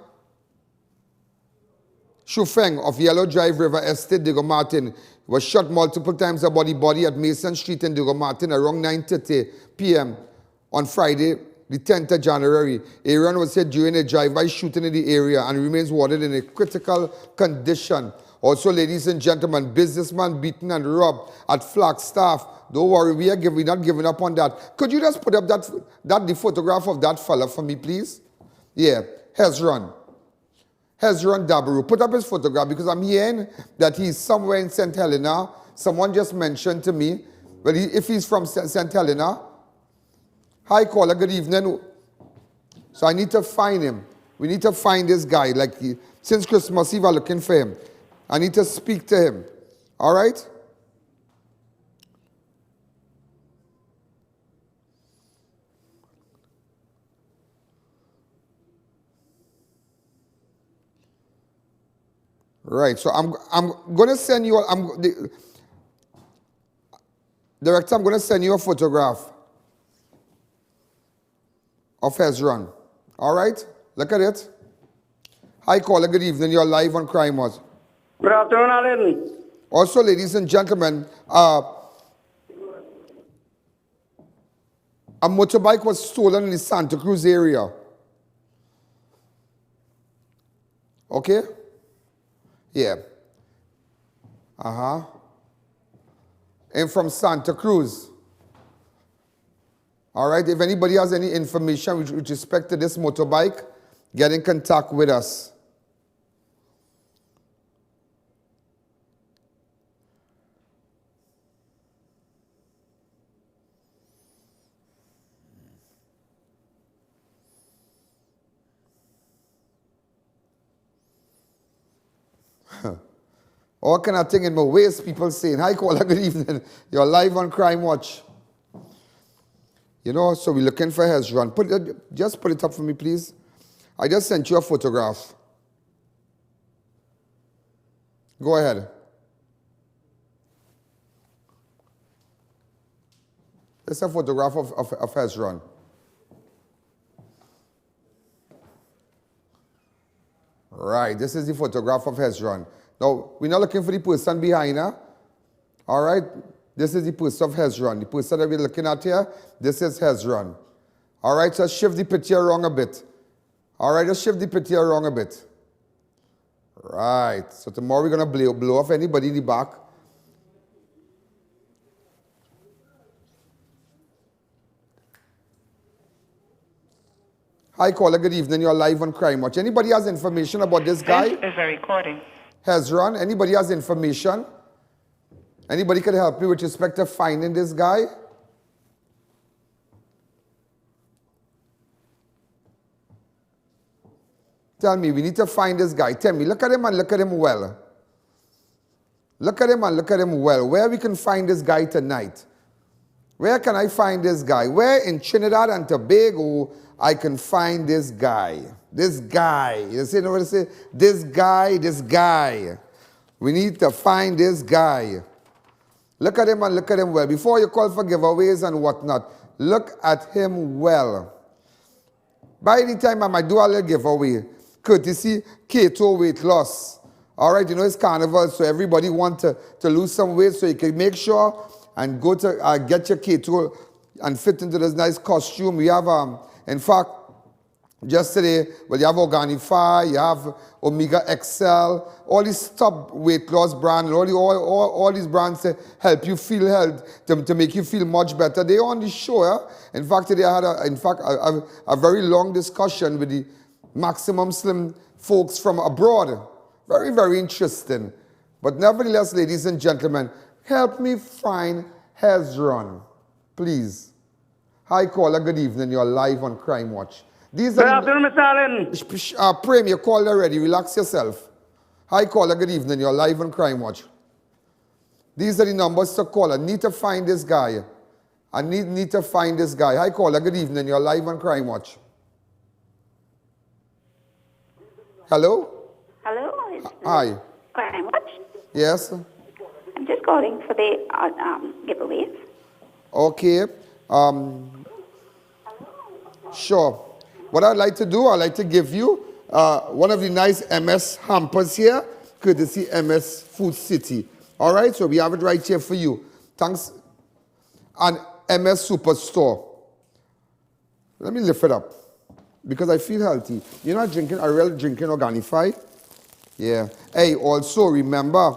Shufeng of Yellow Drive River Estate, Diego Martin. He was shot multiple times about the body at Mason Street in Diego Martin around 9:30 p.m. on Friday, the 10th of January. A.N. was hit during a drive-by shooting in the area and remains warded in a critical condition. Also, ladies and gentlemen, businessman beaten and robbed at Flagstaff. Don't worry, we're not giving up on that. Could you just put up the photograph of that fella for me, please? Yeah, Hezron Dabaru. Put up his photograph because I'm hearing that he's somewhere in St. Helena. Someone just mentioned to me, well, if he's from St. Helena. Hi, caller, good evening. So I need to find him. We need to find this guy. Since Christmas Eve, I'm looking for him. I need to speak to him. All right? Right, so I'm going to send you, Director, I'm going to send you a photograph of Hezron. All right? Look at it. Hi, caller, good evening. You're live on Crime Watch. Good afternoon, Alan. Also, ladies and gentlemen, a motorbike was stolen in the Santa Cruz area. Okay? Yeah. And from Santa Cruz. All right, if anybody has any information with respect to this motorbike, get in contact with us. All kind of thing in my waist, people saying, hi, caller, good evening. You're live on Crime Watch. You know, so we're looking for Hezron. Just put it up for me, please. I just sent you a photograph. Go ahead. This is a photograph of Hezron. Right, this is the photograph of Hezron. Now, we're not looking for the person behind her. All right, this is the person of Hezron. The person that we're looking at here, this is Hezron. All right, so shift the picture around a bit. All right, just shift the picture around a bit. Right, so tomorrow we're going to blow off anybody in the back. Hi, caller, good evening. You're live on Crime Watch. Anybody has information about this guy? This is a recording. Hezron, anybody has information? Anybody can help me with respect to finding this guy? Tell me, we need to find this guy. Tell me, look at him and look at him well. Look at him and look at him well. Where we can find this guy tonight? Where can I find this guy? Where in Trinidad and Tobago I can find this guy? This guy. You see what I say? This guy. We need to find this guy. Look at him and look at him well. Before you call for giveaways and whatnot, look at him well. By the time I might do a little giveaway, courtesy keto weight loss. All right, you know it's carnival, so everybody want to lose some weight, so you can make sure and go to get your keto and fit into this nice costume. We have, in fact, just today, well, you have Organifi, you have Omega XL, all these top weight loss brands, all these brands to help you feel health, to make you feel much better. They're on the show. Yeah? In fact, today I had a very long discussion with the Maximum Slim folks from abroad. Very, very interesting. But nevertheless, ladies and gentlemen, help me find Hezron, please. Hi, caller, good evening. You're live on Crime Watch. These Good afternoon, Mr. Allen. Prem, you called already. Relax yourself. Hi, caller, good evening. You're live on Crime Watch. These are the numbers to call. I need to find this guy. I need to find this guy. Hi, caller, good evening. You're live on Crime Watch. Hello? Hello? Hi. Crime Watch? Yes? I'm just calling for the giveaways. Okay. Sure. What I'd like to do, I'd like to give you one of the nice MS hampers here, courtesy MS Food City. All right, so we have it right here for you. Thanks. And MS Superstore. Let me lift it up because I feel healthy. You're not drinking, are you drinking Organifi? Yeah. Hey, also remember,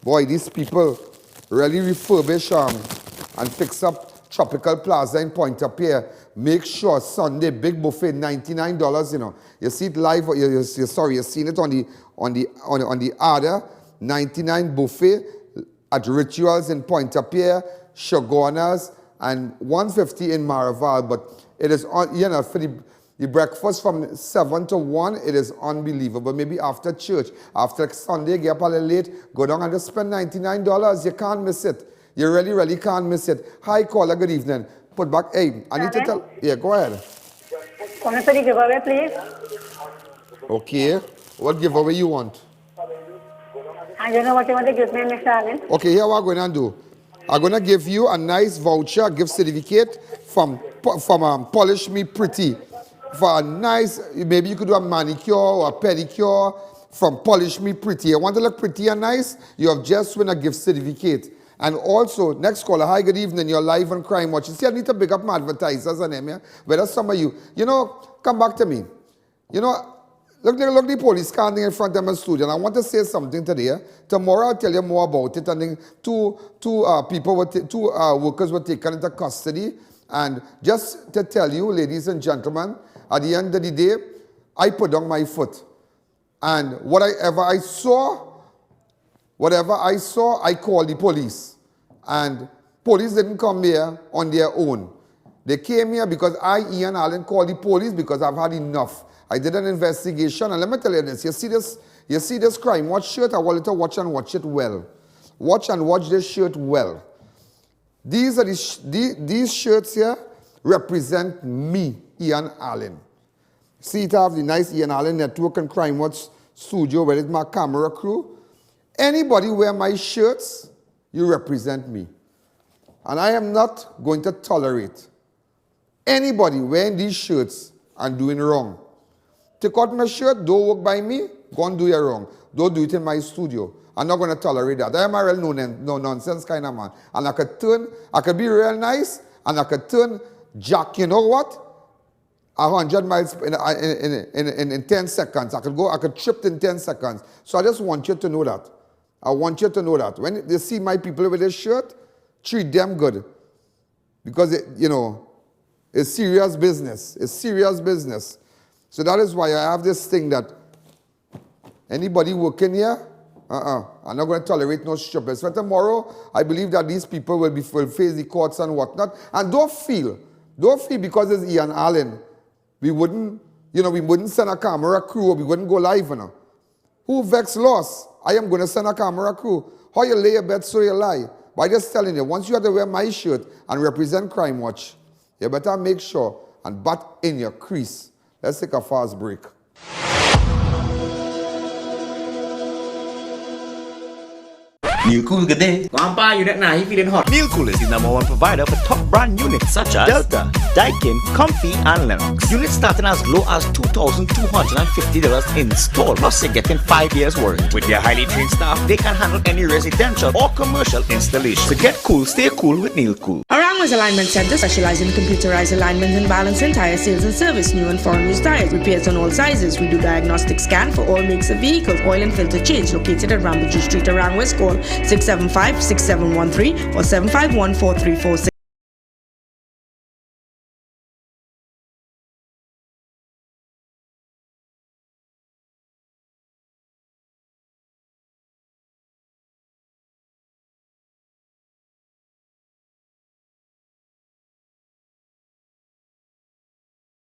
boy, these people really refurbish and fix up Tropical Plaza in Pointe-à-Pierre. Make sure Sunday, big buffet, $99, you know. You see it live, you've seen it on the other, 99 buffet at Rituals in Pointe-à-Pierre, Chaguanas, and 150 in Maraval. But it is, on, you know, for the breakfast from 7 to 1, it is unbelievable. Maybe after church, after Sunday, get up a little late, go down and just spend $99. You can't miss it. You really, really can't miss it. Hi, caller, good evening. Put back, hey, I need to tell, yeah, go ahead. Come for the giveaway, please. Okay, what giveaway you want? I don't know what you want to give me, Mr. Allen. Okay, here what I'm going to do. I'm going to give you a nice voucher, gift certificate from Polish Me Pretty. For a nice, maybe you could do a manicure or a pedicure from Polish Me Pretty. You want to look pretty and nice? You have just won a gift certificate. And also, next caller, hi, good evening, you're live on Crime Watch. You see, I need to pick up my advertisers and them, yeah? Whether some of you, you know, come back to me. You know, look the police standing in front of my studio, and I want to say something today. Tomorrow I'll tell you more about it. And then two workers were taken into custody. And just to tell you, ladies and gentlemen, at the end of the day, I put down my foot. And whatever I saw, I called the police. And police didn't come here on their own. They came here because I, Ian Allen, called the police because I've had enough. I did an investigation, and let me tell you this. You see this Crime Watch shirt? I want you to watch and watch it well. Watch and watch this shirt well. These shirts here represent me, Ian Allen. See, it have the nice Ian Allen Network and Crime Watch studio where it's my camera crew. Anybody wear my shirts, you represent me. And I am not going to tolerate anybody wearing these shirts and doing wrong. Take out my shirt, don't work by me, go and do it wrong. Don't do it in my studio. I'm not going to tolerate that. I am a real no nonsense kind of man. And I could be real nice, and I could turn Jack, you know what? 100 miles in 10 seconds. I could trip in 10 seconds. So I just want you to know that. I want you to know that. When they see my people with this shirt, treat them good. Because, it's serious business. It's serious business. So that is why I have this thing that anybody working here, I'm not going to tolerate no strippers. So tomorrow, I believe that these people will face the courts and whatnot. And don't feel because it's Ian Allen, we wouldn't send a camera crew or we wouldn't go live, Who vex loss? I am going to send a camera crew. How you lay your bed so you lie. But I'm just telling you, once you have to wear my shirt and represent Crime Watch, you better make sure and butt in your crease. Let's take a fast break. Neil Cool, good day. Grandpa, you that now, you feeling hot. Neil Cool is the #1 provider for top brand units such as Delta, Daikin, Comfy, and Lennox. Units starting as low as $2,250 installed. Plus, you're getting 5 years warranty. With their highly trained staff, they can handle any residential or commercial installation. So get cool, stay cool with Neil Cool. AROU's Alignment Center specializes in computerized alignment and balancing tire sales and service, new and foreign used tires, repairs on all sizes. We do diagnostic scan for all makes of vehicles, oil and filter change. Located at Ramoutar Street, Arang West. Call 675-6713 or 751-4346.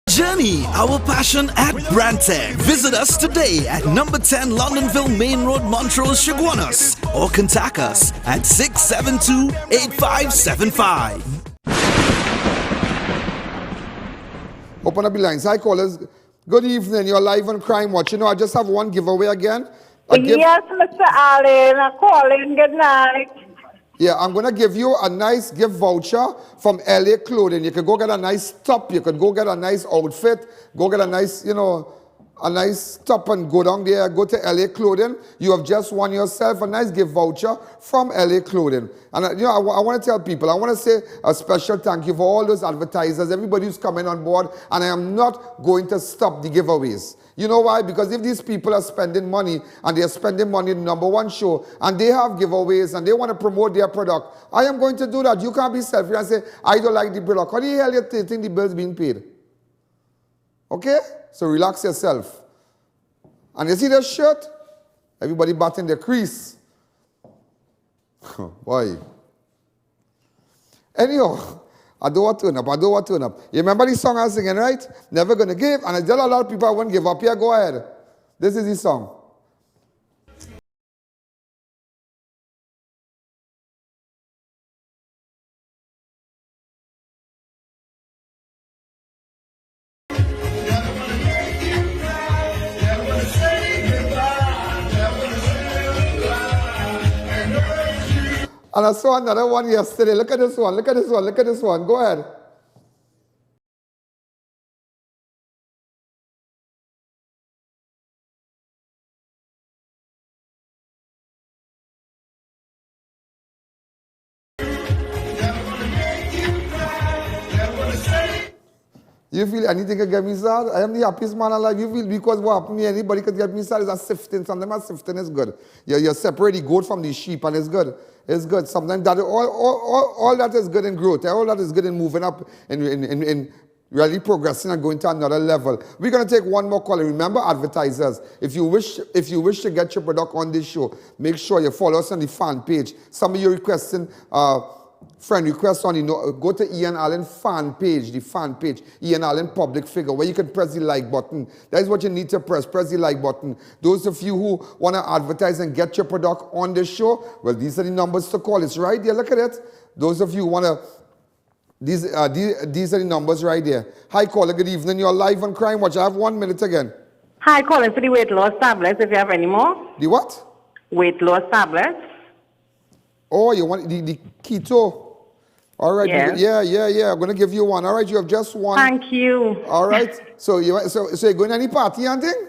Journey our passion at Brantec. Visit us today at number 10 Londonville Main Road, Montrose, Chaguanas, or contact us at 672-8575. Open up the lines. Hi, callers. Good evening. You're live on Crime Watch. I just have one giveaway again. Yes, Mr. Allen. I'm calling. Good night. Yeah, I'm going to give you a nice gift voucher from LA Clothing. You could go get a nice top. You could go get a nice outfit. Go get a nice, a nice stop and go down there, go to LA Clothing. You have just won yourself a nice gift voucher from LA Clothing. And you know, I want to tell people, I want to say a special thank you for all those advertisers, everybody who's coming on board, and I am not going to stop the giveaways. You know why? Because if these people are spending money, and they're spending money in the #1 show, and they have giveaways, and they want to promote their product, I am going to do that. You can't be selfish and say, I don't like the product. How the hell you think the bill's being paid? Okay? So relax yourself. And you see that shirt? Everybody batting their crease. Why? Anyhow, I don't want to turn up. You remember the song I was singing, right? Never gonna give. And I tell a lot of people I won't give up. Here, go ahead. This is the song. And I saw another one yesterday. Look at this one. Go ahead. You feel anything can get me sad? I am the happiest man alive. You feel because what happened to me, anybody could get me sad. It's a sifting. Sometimes a sifting is good. You separate the goat from the sheep, and it's good. It's good. Sometimes that all that is good in growth. All that is good in moving up, in really progressing and going to another level. We're going to take one more call. And remember, advertisers, if you wish to get your product on this show, make sure you follow us on the fan page. Some of you requesting friend request on, go to I.A.N. Allen fan page, the fan page, I.A.N. Allen public figure, where you can press the like button. That is what you need to press the like button. Those of you who want to advertise and get your product on this show, well, these are the numbers to call. It's right there, look at it. Those of you who want to, these are the numbers right there. Hi, caller, good evening. You're live on Crime Watch. I have 1 minute again. Hi, calling for the weight loss tablets, if you have any more. The what? Weight loss tablets. Oh, you want the keto? All right. Yes. Yeah. I'm going to give you one. All right, you have just one. Thank you. All right. So you're going to any party and thing?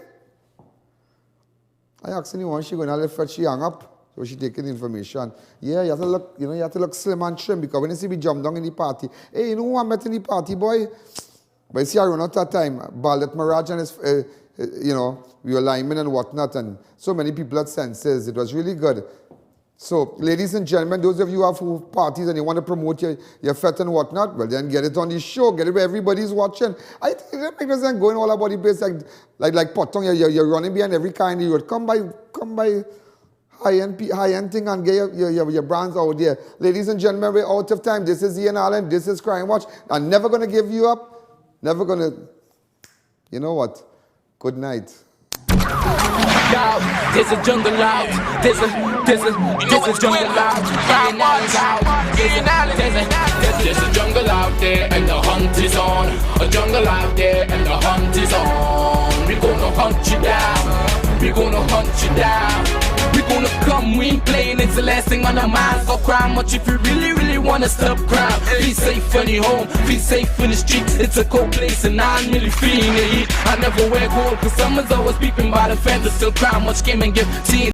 I asked anyone, she going to let she hang up. So she taking the information. Yeah, you have to look, you have to look slim and trim, because when you see me jump down in the party, hey, you know who I met in the party, boy? But you see, I run out of time. Ballet Mirage and his, we were linemen and whatnot, and so many people had senses. It was really good. So, ladies and gentlemen, those of you who have parties and you want to promote your fete and whatnot, well, then get it on the show. Get it where everybody's watching. I think it doesn't going all about the place like Potong. You're running behind every kind of road. Come by high-end thing and get your brands out there. Ladies and gentlemen, we're out of time. This is I.A.N. Allen. This is Crime Watch. I'm never going to give you up. Never going to... You know what? Good night. There's a jungle out. There's a jungle out. There's a jungle out there and the hunt is on. A jungle out there and the hunt is on. We're gonna hunt you down. We're gonna hunt you down. We're gonna come, we ain't playing, it's the last thing on our minds. So crime much if you really wanna stop crime. Be safe in your home, be safe in the streets. It's a cold place and I'm really feeling the heat. I never wear gold, cause someone's always peeping by the fence. Still crime much came and give tea.